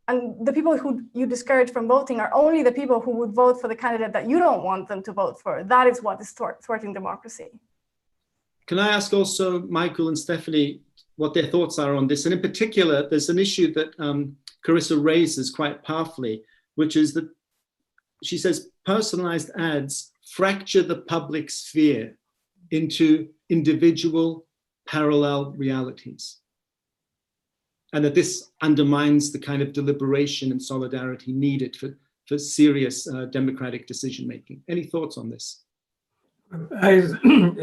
and the people who you discourage from voting are only the people who would vote for the candidate that you don't want them to vote for. That is what is thwarting democracy. Can I ask also Michael and Stephanie what their thoughts are on this? And in particular, there's an issue that Carissa raises quite powerfully, which is that she says personalized ads fracture the public sphere into individual parallel realities, and that this undermines the kind of deliberation and solidarity needed for serious democratic decision-making. Any thoughts on this? I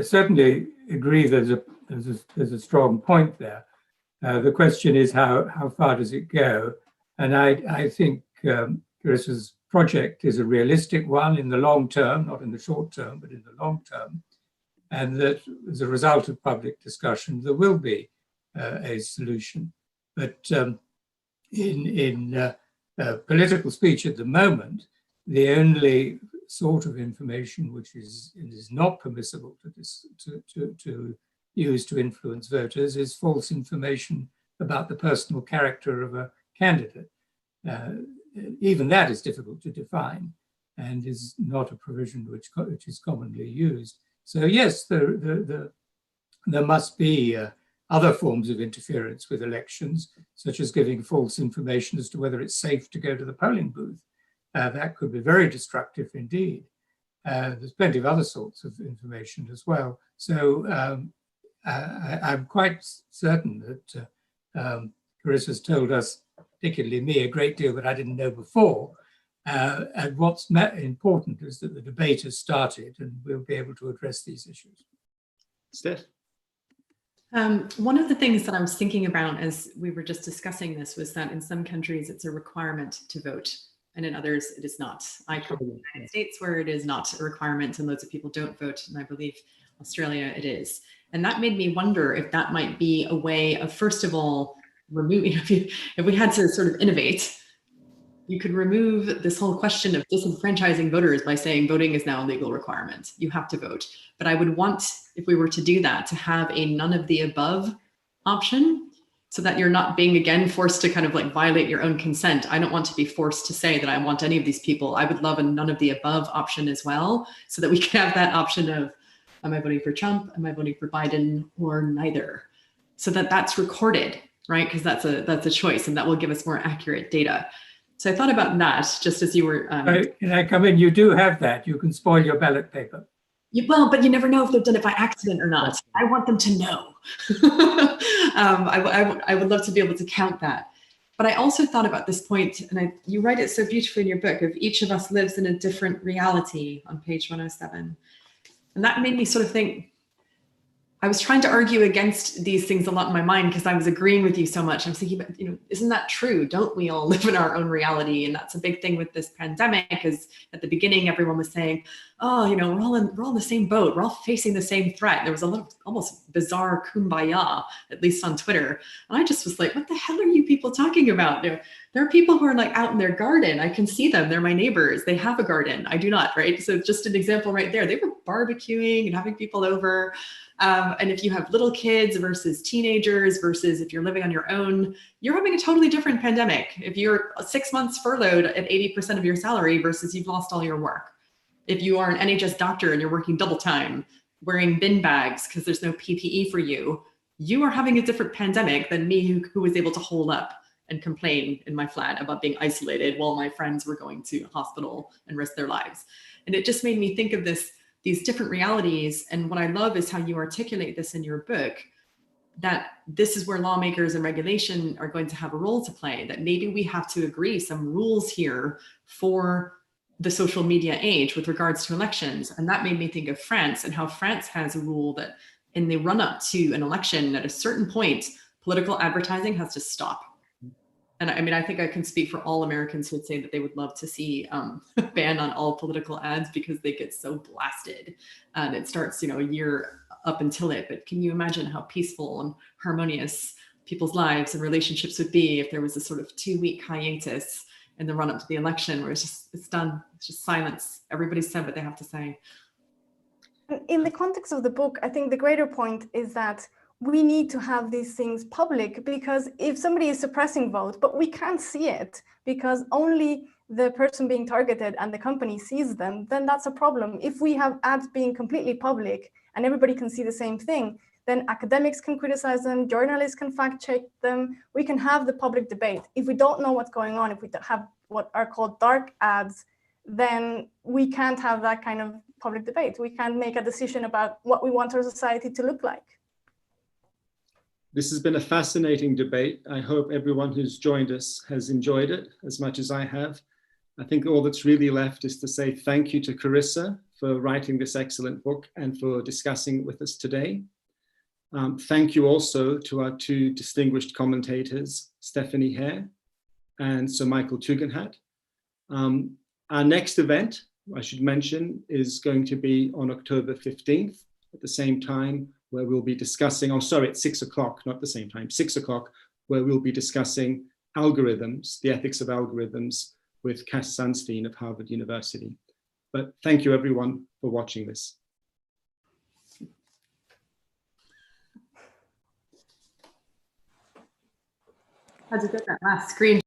certainly agree there's a strong point there. The question is how far does it go? And I think Carissa's project is a realistic one in the long term, not in the short term, but in the long term. And that as a result of public discussion, there will be a solution. But in political speech at the moment, the only sort of information which is not permissible to use to influence voters is false information about the personal character of a candidate. Even that is difficult to define and is not a provision which is commonly used. So yes, there must be other forms of interference with elections, such as giving false information as to whether it's safe to go to the polling booth. That could be very destructive indeed. There's plenty of other sorts of information as well. So I'm quite certain that Carissa's told us, particularly me, a great deal that I didn't know before. And what's important is that the debate has started and we'll be able to address these issues. Steph? One of the things that I was thinking about as we were just discussing this was that in some countries it's a requirement to vote, and in others it is not. I come from the United States where it is not a requirement and loads of people don't vote, and I believe Australia it is. And that made me wonder if that might be a way of, first of all, removing, if we had to sort of innovate, you could remove this whole question of disenfranchising voters by saying voting is now a legal requirement. You have to vote. But I would want, if we were to do that, to have a none of the above option so that you're not being, again, forced to kind of like violate your own consent. I don't want to be forced to say that I want any of these people. I would love a none of the above option as well, so that we can have that option of, am I voting for Trump? Am I voting for Biden, or neither? So that that's recorded, right? Because that's a choice, and that will give us more accurate data. So I thought about that just as you were. Can I come in? You do have that. You can spoil your ballot paper. Well, but you never know if they've done it by accident or not. I want them to know. I would love to be able to count that. But I also thought about this point, and you write it so beautifully in your book, of each of us lives in a different reality on page 107. And that made me sort of think, I was trying to argue against these things a lot in my mind because I was agreeing with you so much. I was thinking, but, isn't that true? Don't we all live in our own reality? And that's a big thing with this pandemic, because at the beginning, everyone was saying, oh, we're all in the same boat. We're all facing the same threat. There was a little almost bizarre kumbaya, at least on Twitter. And I just was like, what the hell are you people talking about? There are people who are like out in their garden. I can see them. They're my neighbors. They have a garden. I do not, right? So just an example right there. They were barbecuing and having people over. And if you have little kids versus teenagers versus if you're living on your own, you're having a totally different pandemic. If you're 6 months furloughed at 80% of your salary versus you've lost all your work. If you are an NHS doctor and you're working double time, wearing bin bags because there's no PPE for you, you are having a different pandemic than me who was able to hold up and complain in my flat about being isolated while my friends were going to hospital and risk their lives. And it just made me think of these different realities. And what I love is how you articulate this in your book, that this is where lawmakers and regulation are going to have a role to play, that maybe we have to agree some rules here for the social media age with regards to elections. And that made me think of France and how France has a rule that in the run up to an election, at a certain point, political advertising has to stop. And I mean, I think I can speak for all Americans who would say that they would love to see a ban on all political ads because they get so blasted. And it starts, a year up until it. But can you imagine how peaceful and harmonious people's lives and relationships would be if there was a sort of 2-week hiatus in the run up to the election where it's done, it's just silence. Everybody's said what they have to say. In the context of the book, I think the greater point is that we need to have these things public, because if somebody is suppressing vote, but we can't see it because only the person being targeted and the company sees them, then that's a problem. If we have ads being completely public and everybody can see the same thing, then academics can criticize them, journalists can fact check them, we can have the public debate. If we don't know what's going on, if we have what are called dark ads, then we can't have that kind of public debate. We can't make a decision about what we want our society to look like. This has been a fascinating debate. I hope everyone who's joined us has enjoyed it as much as I have. I think all that's really left is to say thank you to Carissa for writing this excellent book and for discussing it with us today. Thank you also to our two distinguished commentators, Stephanie Hare and Sir Michael Tugendhat. Our next event, I should mention, is going to be on October 15th at the same time, where we'll be discussing, oh, sorry, at 6 o'clock, not the same time, 6 o'clock, where we'll be discussing algorithms, the ethics of algorithms, with Cass Sunstein of Harvard University. But thank you everyone for watching this. How to get that last screen